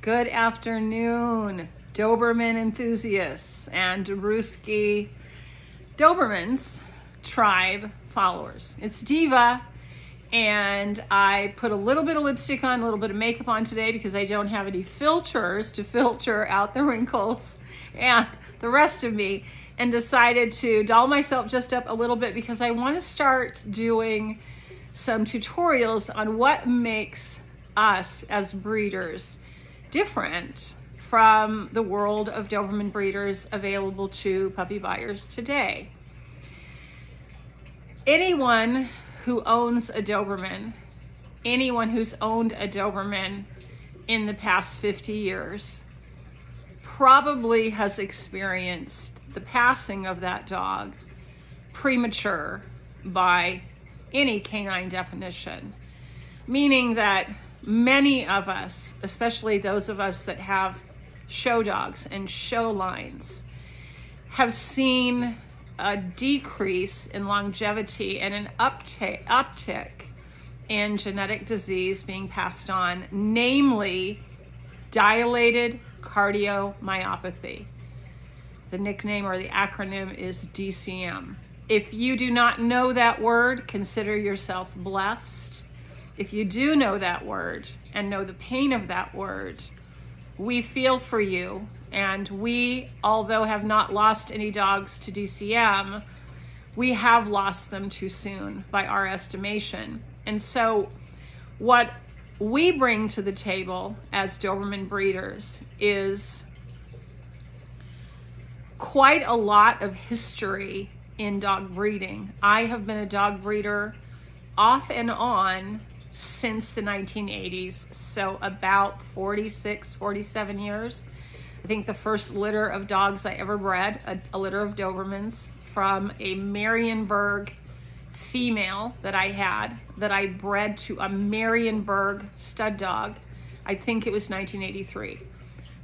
Good afternoon, Doberman enthusiasts and Dobruski Dobermans tribe followers. It's Diva, and I put a little bit of lipstick on, a little bit of makeup on today because I don't have any filters to filter out the wrinkles and the rest of me, and decided to doll myself just up a little bit because I want to start doing some tutorials on what makes us as breeders different from the world of Doberman breeders available to puppy buyers today. Anyone who owns a Doberman, anyone who's owned a Doberman in the past 50 years probably has experienced the passing of that dog premature by any canine definition, meaning that many of us, especially those of us that have show dogs and show lines, have seen a decrease in longevity and an uptick in genetic disease being passed on, namely dilated cardiomyopathy. The nickname or the acronym is DCM. If you do not know that word, consider yourself blessed. If you do know that word and know the pain of that word, we feel for you. And we, although have not lost any dogs to DCM, we have lost them too soon by our estimation. And so what we bring to the table as Doberman breeders is quite a lot of history in dog breeding. I have been a dog breeder off and on since the 1980s, so about 46, 47 years. I think the first litter of dogs I ever bred, a litter of Dobermans from a Marienburg female that I had, that I bred to a Marienburg stud dog. I think it was 1983.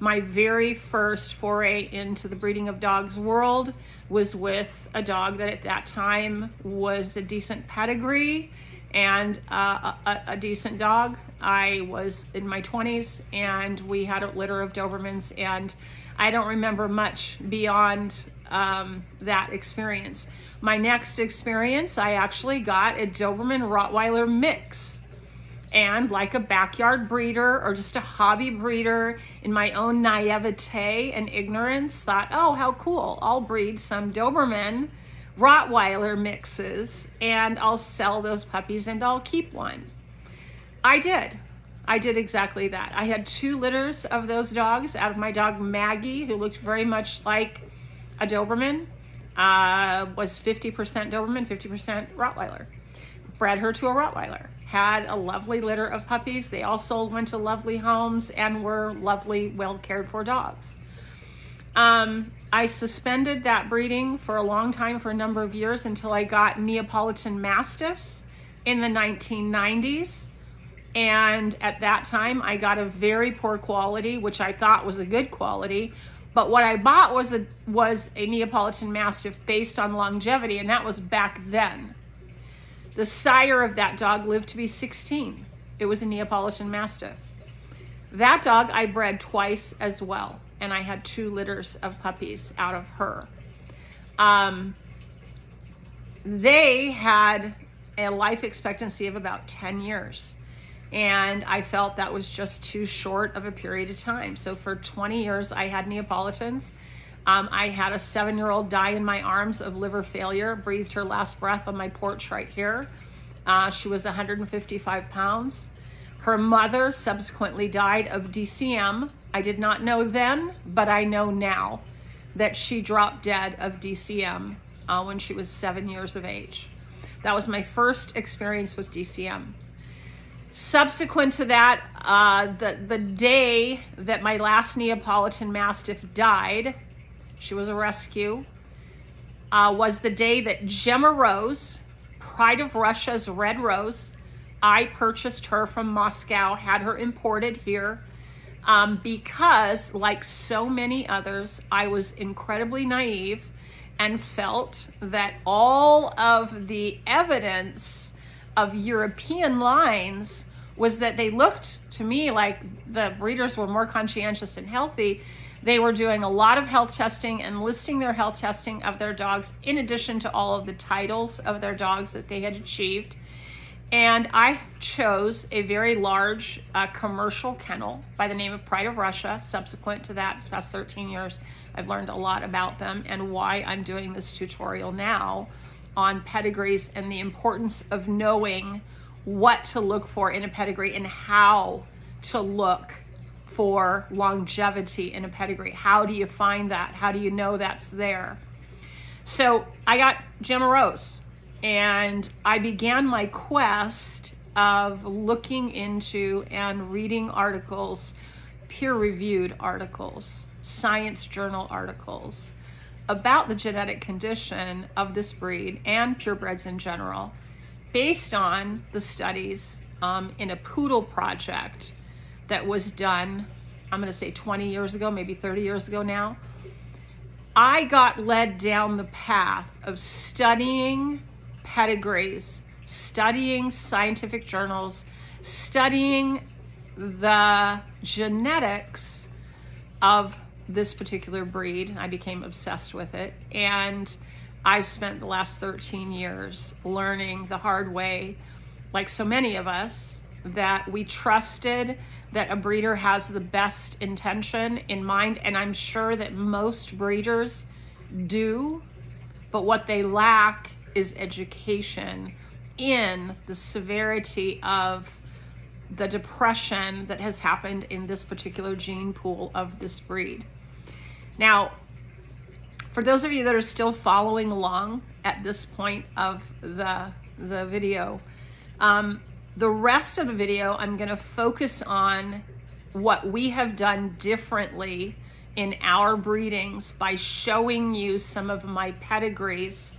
My very first foray into the breeding of dogs world was with a dog that at that time was a decent pedigree and a decent dog. I was in my 20s and we had a litter of Dobermans, and I don't remember much beyond that experience. My next experience, I actually got a Doberman Rottweiler mix. And like a backyard breeder or just a hobby breeder, in my own naivete and ignorance, thought, oh, how cool, I'll breed some Doberman Rottweiler mixes and I'll sell those puppies and I'll keep one. I did exactly that. I had 2 litters of those dogs out of my dog Maggie, who looked very much like a Doberman, was 50% Doberman, 50% Rottweiler. Bred her to a Rottweiler. Had a lovely litter of puppies. They all sold, went to lovely homes, and were lovely, well cared for dogs. I suspended that breeding for a long time, for a number of years, until I got Neapolitan Mastiffs in the 1990s. And at that time, I got a very poor quality, which I thought was a good quality. But what I bought was a Neapolitan Mastiff based on longevity, and that was back then. The sire of that dog lived to be 16. It was a Neapolitan Mastiff. That dog I bred twice as well, and I had 2 litters of puppies out of her. They had a life expectancy of about 10 years, and I felt that was just too short of a period of time. So for 20 years, I had Neapolitans. I had a 7-year-old die in my arms of liver failure, breathed her last breath on my porch right here. She was 155 pounds. Her mother subsequently died of DCM. I did not know then, but I know now that she dropped dead of DCM when she was 7 years of age. That was my first experience with DCM. Subsequent to that, the day that my last Neapolitan Mastiff died, she was a rescue, was the day that Gemma Rose, Pride of Russia's Red Rose, I purchased her from Moscow, had her imported here, because like so many others, I was incredibly naive and felt that all of the evidence of European lines was that they looked to me like the breeders were more conscientious and healthy. They were doing a lot of health testing and listing their health testing of their dogs in addition to all of the titles of their dogs that they had achieved. And I chose a very large commercial kennel by the name of Pride of Russia. Subsequent to that, this past 13 years, I've learned a lot about them and why I'm doing this tutorial now on pedigrees and the importance of knowing what to look for in a pedigree and how to look for longevity in a pedigree. How do you find that? How do you know that's there? So I got Gemma Rose. And I began my quest of looking into and reading articles, peer-reviewed articles, science journal articles about the genetic condition of this breed and purebreds in general, based on the studies in a poodle project that was done, I'm going to say 20 years ago, maybe 30 years ago now. I got led down the path of studying pedigrees, studying scientific journals, studying the genetics of this particular breed. I became obsessed with it, and I've spent the last 13 years learning the hard way, like so many of us, that we trusted that a breeder has the best intention in mind, and I'm sure that most breeders do, but what they lack is education in the severity of the depression that has happened in this particular gene pool of this breed. Now, for those of you that are still following along at this point of the video, the rest of the video, I'm going to focus on what we have done differently in our breedings by showing you some of my pedigrees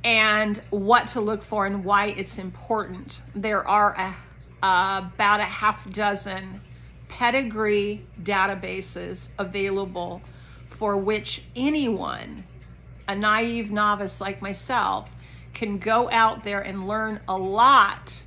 and what to look for and why it's important. There are about a half dozen pedigree databases available for which anyone, a naive novice like myself, can go out there and learn a lot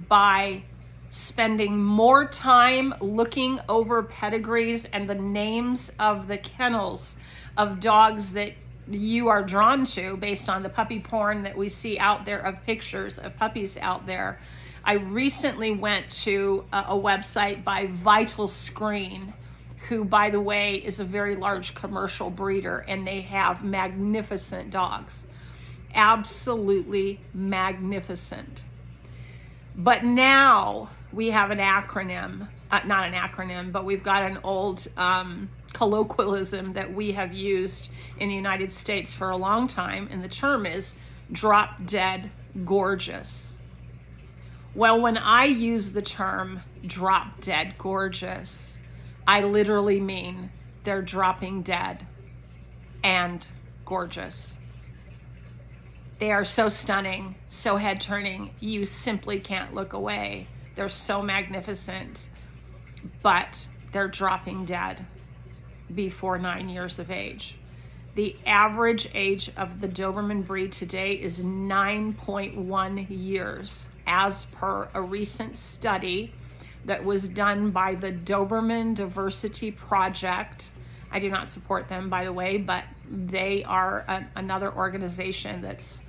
by spending more time looking over pedigrees and the names of the kennels of dogs that you are drawn to based on the puppy porn that we see out there of pictures of puppies out there. I recently went to a website by Vital Screen, who, by the way, is a very large commercial breeder, and they have magnificent dogs. Absolutely magnificent. But now we have an acronym, not an acronym, but we've got an old colloquialism that we have used in the United States for a long time, and the term is drop dead gorgeous. Well, when I use the term drop dead gorgeous, I literally mean they're dropping dead and gorgeous. They are so stunning, so head-turning, you simply can't look away. They're so magnificent, but they're dropping dead before 9 years of age. The average age of the Doberman breed today is 9.1 years, as per a recent study that was done by the Doberman Diversity Project. I do not support them, by the way, but they are another organization that's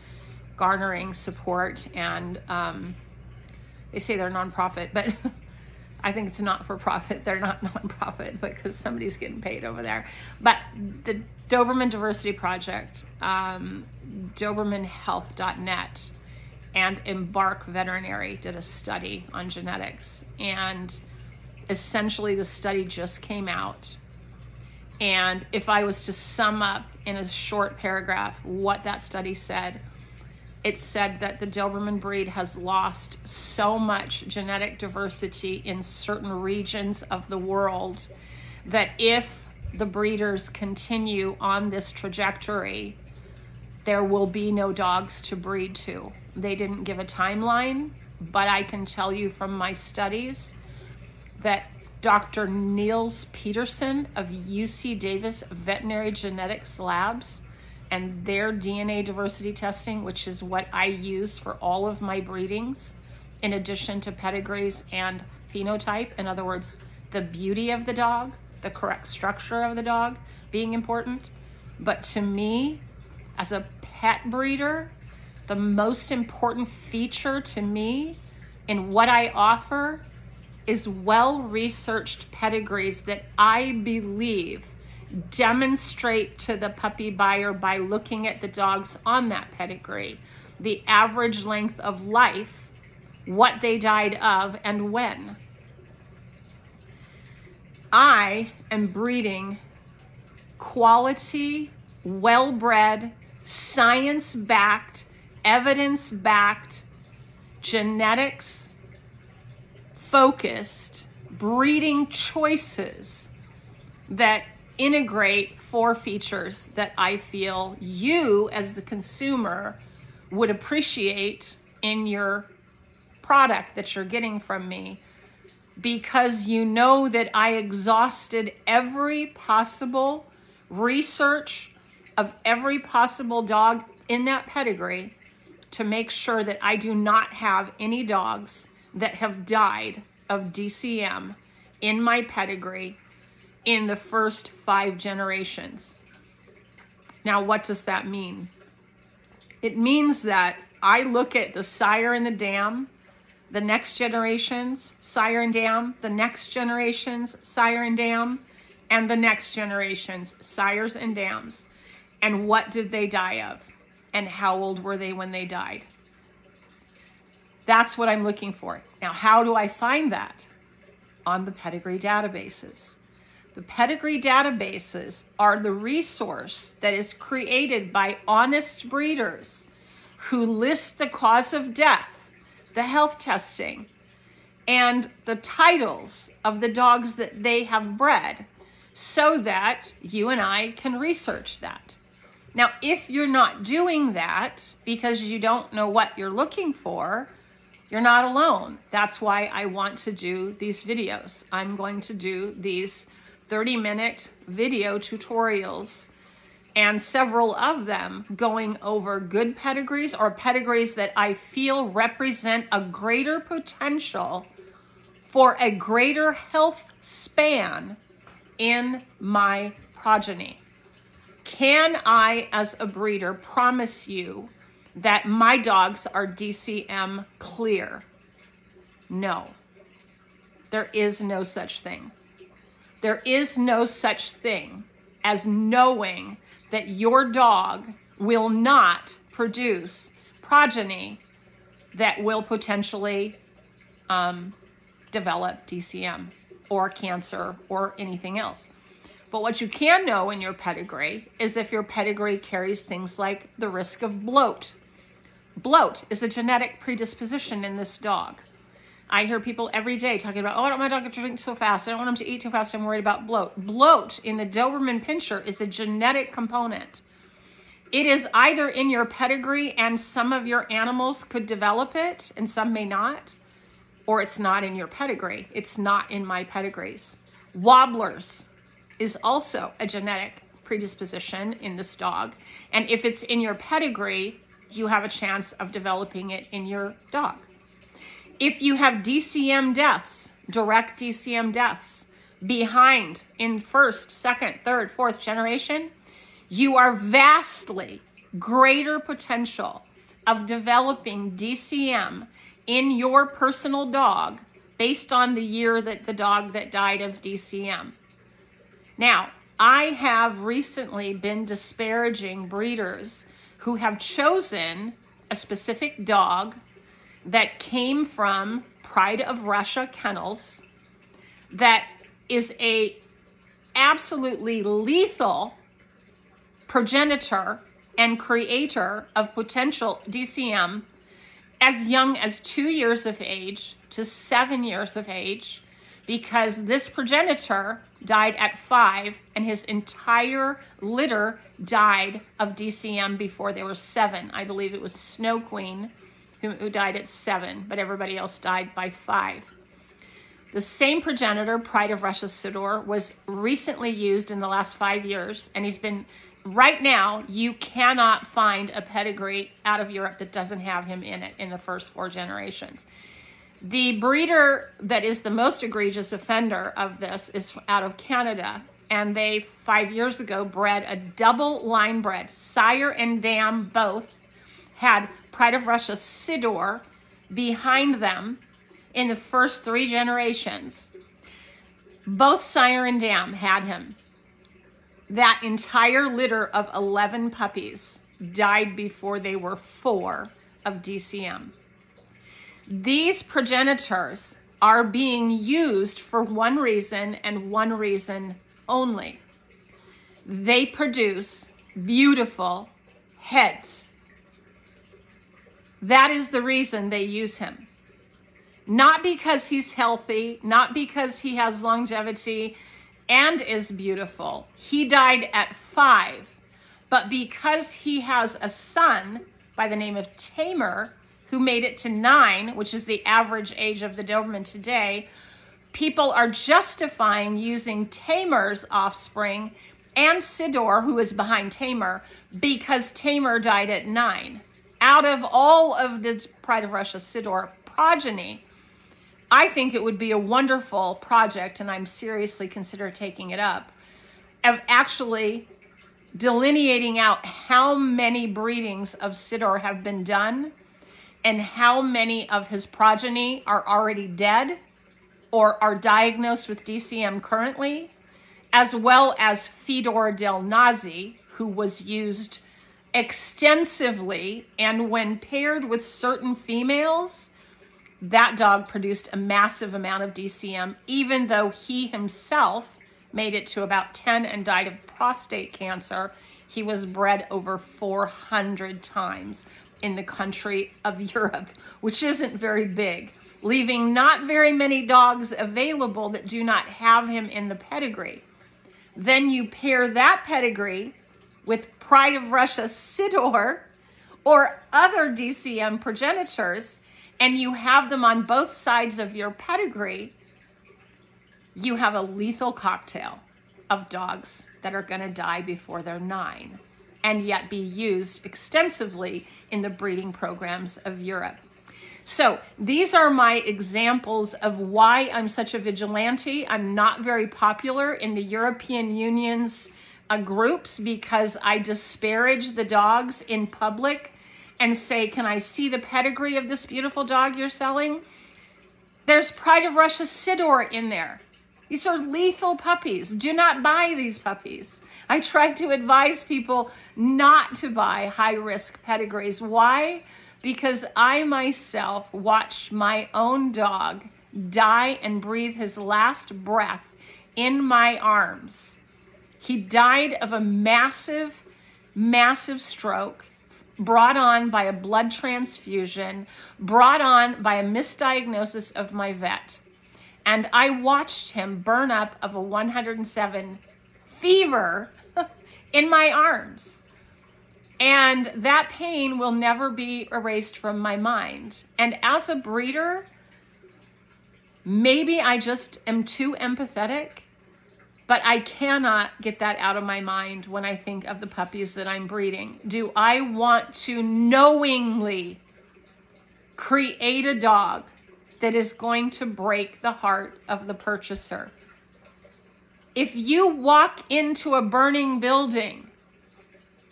garnering support, and they say they're nonprofit, but I think it's not for profit. They're not nonprofit because somebody's getting paid over there. But the Doberman Diversity Project, DobermanHealth.net, and Embark Veterinary did a study on genetics, and essentially the study just came out. And if I was to sum up in a short paragraph what that study said, it said that the Doberman breed has lost so much genetic diversity in certain regions of the world that if the breeders continue on this trajectory, there will be no dogs to breed to. They didn't give a timeline, but I can tell you from my studies that Dr. Niels Peterson of UC Davis Veterinary Genetics Labs and their DNA diversity testing, which is what I use for all of my breedings, in addition to pedigrees and phenotype. In other words, the beauty of the dog, the correct structure of the dog being important. But to me, as a pet breeder, the most important feature to me in what I offer is well-researched pedigrees that I believe demonstrate to the puppy buyer by looking at the dogs on that pedigree, the average length of life, what they died of, and when. I am breeding quality, well-bred, science-backed, evidence-backed, genetics-focused breeding choices that integrate 4 features that I feel you as the consumer would appreciate in your product that you're getting from me, because you know that I exhausted every possible research of every possible dog in that pedigree to make sure that I do not have any dogs that have died of DCM in my pedigree in the first 5 generations. Now, what does that mean? It means that I look at the sire and the dam, the next generations, sire and dam, the next generations, sire and dam, and the next generations, sires and dams. And what did they die of? And how old were they when they died? That's what I'm looking for. Now, how do I find that? On the pedigree databases. The pedigree databases are the resource that is created by honest breeders who list the cause of death, the health testing, and the titles of the dogs that they have bred, so that you and I can research that. Now, if you're not doing that because you don't know what you're looking for, you're not alone. That's why I want to do these videos. I'm going to do these 30-minute video tutorials, and several of them going over good pedigrees or pedigrees that I feel represent a greater potential for a greater health span in my progeny. Can I, as a breeder, promise you that my dogs are DCM clear? No. There is no such thing. There is no such thing as knowing that your dog will not produce progeny that will potentially develop DCM or cancer or anything else. But what you can know in your pedigree is if your pedigree carries things like the risk of bloat. Bloat is a genetic predisposition in this dog. I hear people every day talking about, oh, I don't want my dog to drink so fast. I don't want him to eat too fast. I'm worried about bloat. Bloat in the Doberman Pinscher is a genetic component. It is either in your pedigree and some of your animals could develop it and some may not, or it's not in your pedigree. It's not in my pedigrees. Wobblers is also a genetic predisposition in this dog. And if it's in your pedigree, you have a chance of developing it in your dog. If you have DCM deaths, direct DCM deaths, behind in first, second, third, fourth generation, you are vastly greater potential of developing DCM in your personal dog based on the year that the dog that died of DCM. Now, I have recently been disparaging breeders who have chosen a specific dog that came from Pride of Russia kennels that is a absolutely lethal progenitor and creator of potential DCM as young as 2 years of age to 7 years of age, because this progenitor died at 5 and his entire litter died of DCM before they were 7. I believe it was Snow Queen who died at 7, but everybody else died by 5. The same progenitor, Pride of Russia Sidor, was recently used in the last 5 years, and he's been, right now, you cannot find a pedigree out of Europe that doesn't have him in it in the first 4 generations. The breeder that is the most egregious offender of this is out of Canada. And they, 5 years ago, bred a double line bred. Sire and dam both had Pride of Russia Sidor behind them in the first 3 generations. Both sire and dam had him. That entire litter of 11 puppies died before they were 4 of DCM. These progenitors are being used for one reason and one reason only. They produce beautiful heads. That is the reason they use him. Not because he's healthy, not because he has longevity and is beautiful. He died at 5, but because he has a son by the name of Tamer, who made it to 9, which is the average age of the Doberman today, people are justifying using Tamer's offspring and Sidor, who is behind Tamer, because Tamer died at 9. Out of all of the Pride of Russia Sidor progeny, I think it would be a wonderful project, and I'm seriously considering taking it up, of actually delineating out how many breedings of Sidor have been done and how many of his progeny are already dead or are diagnosed with DCM currently, as well as Fedor del Nazi, who was used extensively, and when paired with certain females, that dog produced a massive amount of DCM, even though he himself made it to about 10 and died of prostate cancer. He was bred over 400 times in the country of Europe, which isn't very big, leaving not very many dogs available that do not have him in the pedigree. Then you pair that pedigree with Pride of Russia Sidor or other DCM progenitors, and you have them on both sides of your pedigree, you have a lethal cocktail of dogs that are going to die before they're 9 and yet be used extensively in the breeding programs of Europe. So these are my examples of why I'm such a vigilante. I'm not very popular in the European Union's groups because I disparage the dogs in public and say, can I see the pedigree of this beautiful dog you're selling? There's Pride of Russia Sidor in there. These are lethal puppies. Do not buy these puppies. I try to advise people not to buy high-risk pedigrees. Why? Because I myself watched my own dog die and breathe his last breath in my arms. He died of a massive, massive stroke brought on by a blood transfusion, brought on by a misdiagnosis of my vet. And I watched him burn up of a 107 fever in my arms. And that pain will never be erased from my mind. And as a breeder, maybe I just am too empathetic, but I cannot get that out of my mind when I think of the puppies that I'm breeding. Do I want to knowingly create a dog that is going to break the heart of the purchaser? If you walk into a burning building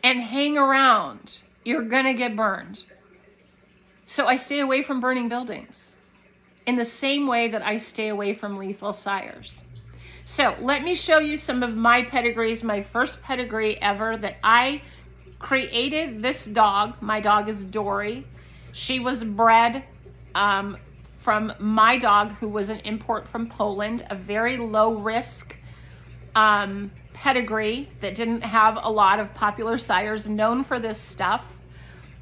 and hang around, you're gonna get burned. So I stay away from burning buildings in the same way that I stay away from lethal sires. So let me show you some of my pedigrees. My first pedigree ever that I created this dog. My dog is Dory. She was bred from my dog, who was an import from Poland, a very low risk pedigree that didn't have a lot of popular sires known for this stuff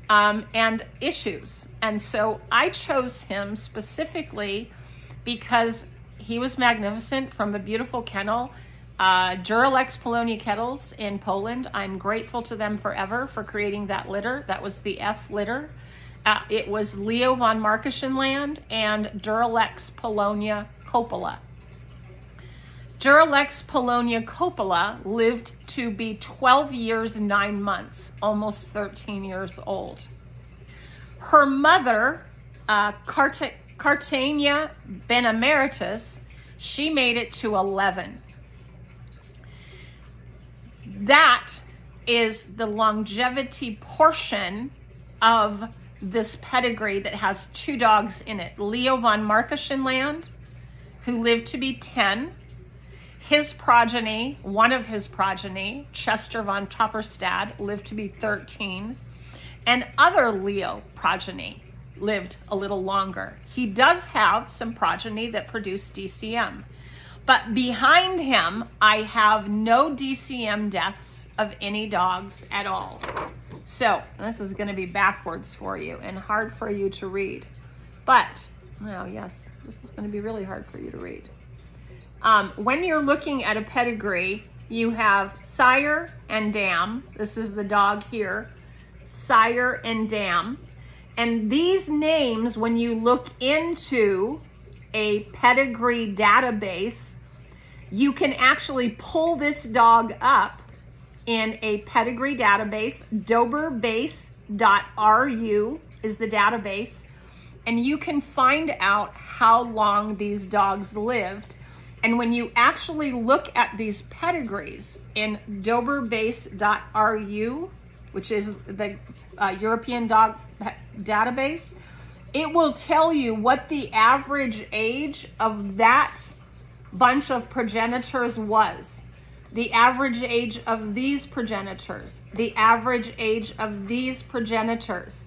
and issues. And so I chose him specifically because he was magnificent from a beautiful kennel, Duralex Polonia Kettles in Poland. I'm grateful to them forever for creating that litter. That was the F litter. It was Leo von Markeschenland and Duralex Polonia Coppola. Duralex Polonia Coppola lived to be 12 years, 9 months, almost 13 years old. Her mother, Cartania Benemeritus, she made it to 11. That is the longevity portion of this pedigree that has 2 dogs in it. Leo von Markeschenland, who lived to be 10. His progeny, one of his progeny, Chester von Topperstad, lived to be 13. And other Leo progeny lived a little longer. He does have some progeny that produced DCM. But behind him, I have no DCM deaths of any dogs at all. So this is going to be backwards for you and hard for you to read. But, well, yes, this is going to be really hard for you to read. When you're looking at a pedigree, you have sire and dam. This is the dog here, sire and dam. And these names, when you look into a pedigree database, you can actually pull this dog up in a pedigree database. Doberbase.ru is the database, and you can find out how long these dogs lived. And when you actually look at these pedigrees in Doberbase.ru, which is the European dog database, it will tell you what the average age of that bunch of progenitors was, the average age of these progenitors, the average age of these progenitors.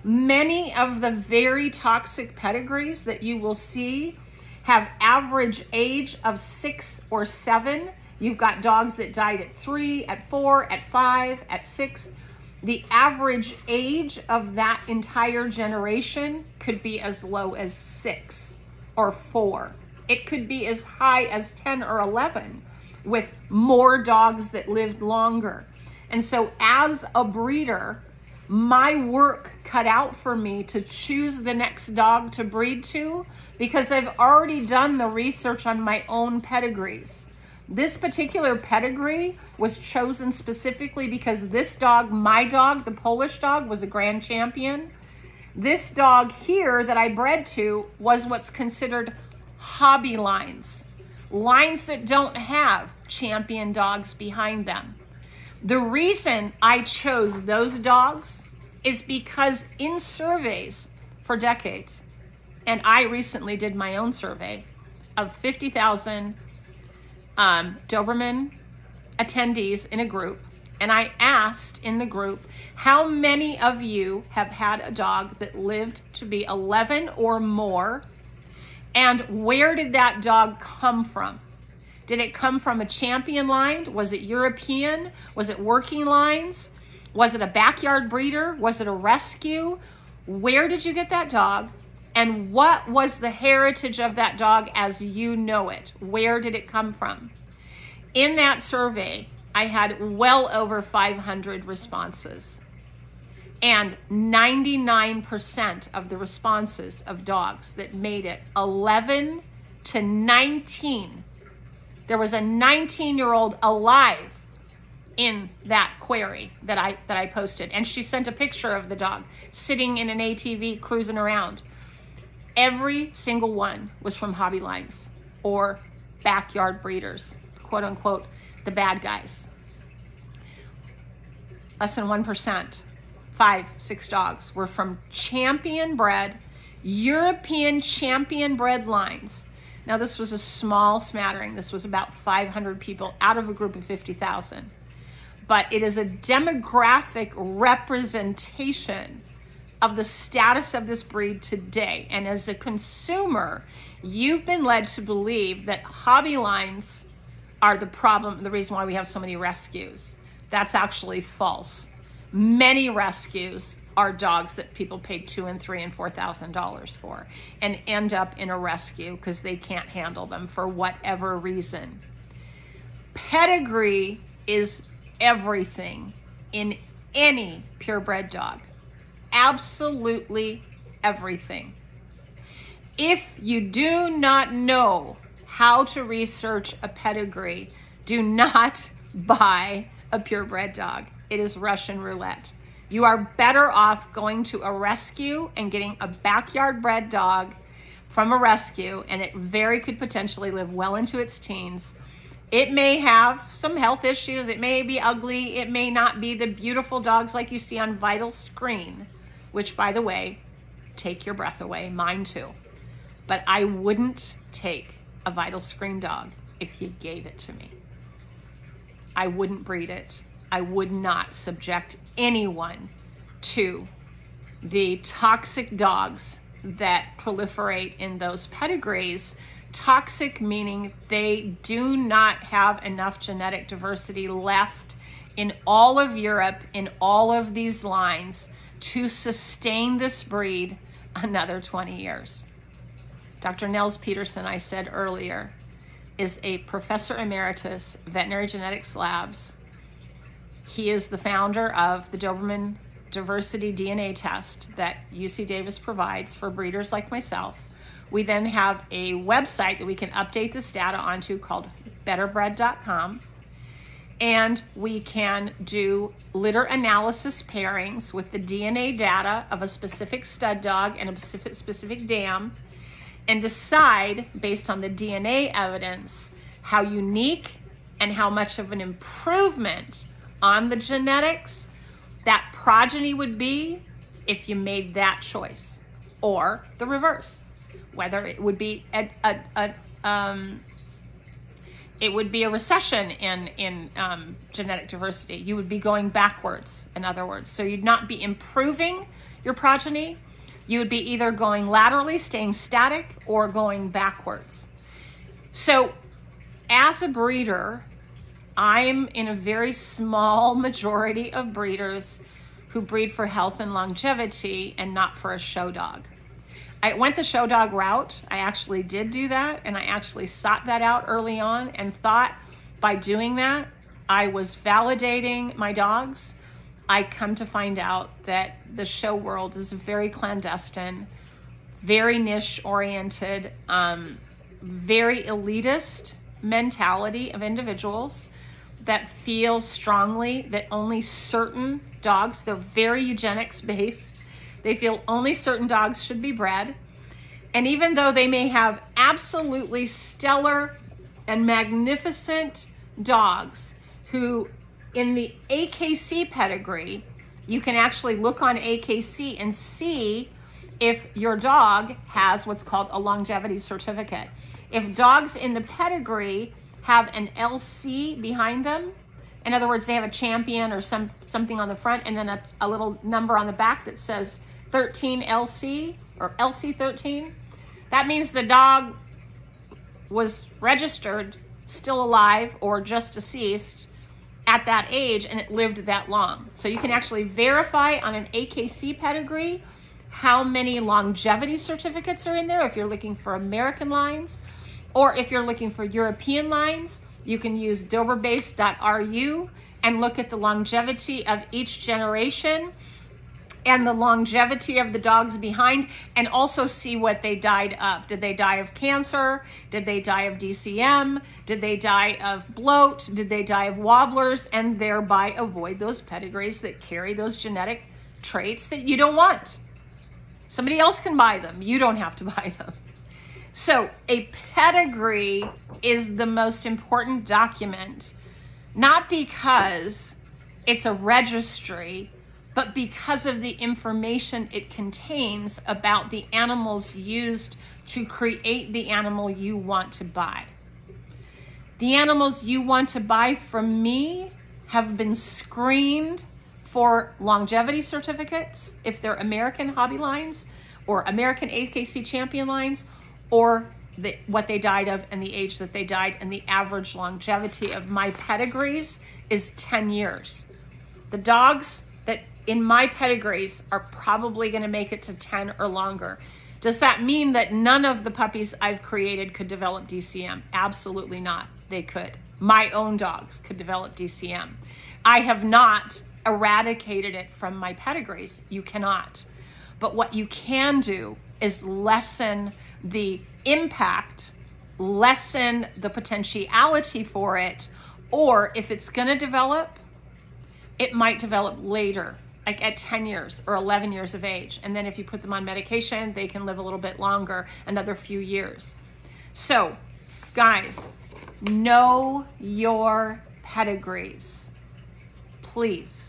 Many of the very toxic pedigrees that you will see have average age of 6 or 7. You've got dogs that died at 3, at 4, at 5, at 6. The average age of that entire generation could be as low as 6 or 4. It could be as high as 10 or 11 with more dogs that lived longer. And so as a breeder, my work cut out for me to choose the next dog to breed to, because I've already done the research on my own pedigrees. This particular pedigree was chosen specifically because this dog, my dog, the Polish dog, was a grand champion. This dog here that I bred to was what's considered hobby lines, lines that don't have champion dogs behind them. The reason I chose those dogs is because in surveys for decades, and I recently did my own survey of 50,000 Doberman attendees in a group, and I asked in the group, how many of you have had a dog that lived to be 11 or more, and where did that dog come from? Did it come from a champion line? Was it European? Was it working lines? Was it a backyard breeder? Was it a rescue? Where did you get that dog? And what was the heritage of that dog as you know it? Where did it come from? In that survey, I had well over 500 responses. And 99% of the responses of dogs that made it 11 to 19, there was a 19-year-old alive in that query that I posted. And she sent a picture of the dog sitting in an ATV cruising around. Every single one was from hobby lines or backyard breeders, quote unquote, the bad guys. Less than 1%, 5, 6 dogs were from champion bred, European champion bred lines. Now this was a small smattering. This was about 500 people out of a group of 50,000. But it is a demographic representation of the status of this breed today. And as a consumer, you've been led to believe that hobby lines are the problem, the reason why we have so many rescues. That's actually false. Many rescues are dogs that people paid $2,000 and $3,000 and $4,000 for and end up in a rescue because they can't handle them for whatever reason. Pedigree is everything in any purebred dog. Absolutely everything. If you do not know how to research a pedigree, do not buy a purebred dog. It is Russian roulette. You are better off going to a rescue and getting a backyard bred dog from a rescue, and it very could potentially live well into its teens. It may have some health issues. It may be ugly. It may not be the beautiful dogs like you see on Vital Screen, which, by the way, take your breath away. Mine too. But I wouldn't take a Vital Screen dog if you gave it to me. I wouldn't breed it. I would not subject anyone to the toxic dogs that proliferate in those pedigrees. Toxic meaning they do not have enough genetic diversity left in all of Europe, in all of these lines, to sustain this breed another 20 years. Dr. Nels Peterson, I said earlier, is a professor emeritus, veterinary genetics labs. He is the founder of the Doberman diversity DNA test that UC Davis provides for breeders like myself. We then have a website that we can update this data onto called betterbred.com. And we can do litter analysis pairings with the DNA data of a specific stud dog and a specific dam, and decide based on the DNA evidence how unique and how much of an improvement on the genetics that progeny would be if you made that choice, or the reverse, whether it would be a recession in genetic diversity. You would be going backwards, in other words. So you'd not be improving your progeny. You would be either going laterally, staying static, or going backwards. So as a breeder, I'm in a very small majority of breeders who breed for health and longevity and not for a show dog. I went the show dog route. I actually did do that, and I actually sought that out early on and thought by doing that, I was validating my dogs. I come to find out that the show world is very clandestine, very niche oriented, very elitist mentality of individuals that feel strongly that only certain dogs, they're very eugenics based, they feel only certain dogs should be bred. And even though they may have absolutely stellar and magnificent dogs who in the AKC pedigree, you can actually look on AKC and see if your dog has what's called a longevity certificate. If dogs in the pedigree have an LC behind them, in other words, they have a champion or something on the front and then a little number on the back that says 13 LC or LC 13, that means the dog was registered, still alive or just deceased at that age, and it lived that long. So you can actually verify on an AKC pedigree how many longevity certificates are in there if you're looking for American lines, or if you're looking for European lines, you can use doberbase.ru and look at the longevity of each generation and the longevity of the dogs behind, and also see what they died of. Did they die of cancer? Did they die of DCM? Did they die of bloat? Did they die of wobblers? And thereby avoid those pedigrees that carry those genetic traits that you don't want. Somebody else can buy them. You don't have to buy them. So a pedigree is the most important document, not because it's a registry, but because of the information it contains about the animals used to create the animal you want to buy. The animals you want to buy from me have been screened for longevity certificates, if they're American hobby lines or American AKC champion lines, or what they died of and the age that they died, and the average longevity of my pedigrees is 10 years. The dogs that in my pedigrees are probably going to make it to 10 or longer. Does that mean that none of the puppies I've created could develop DCM? Absolutely not. They could. My own dogs could develop DCM. I have not eradicated it from my pedigrees. You cannot. But what you can do is lessen the impact, lessen the potentiality for it, or if it's going to develop, it might develop later like at 10 years or 11 years of age. And then if you put them on medication, they can live a little bit longer, another few years. So guys, know your pedigrees, please.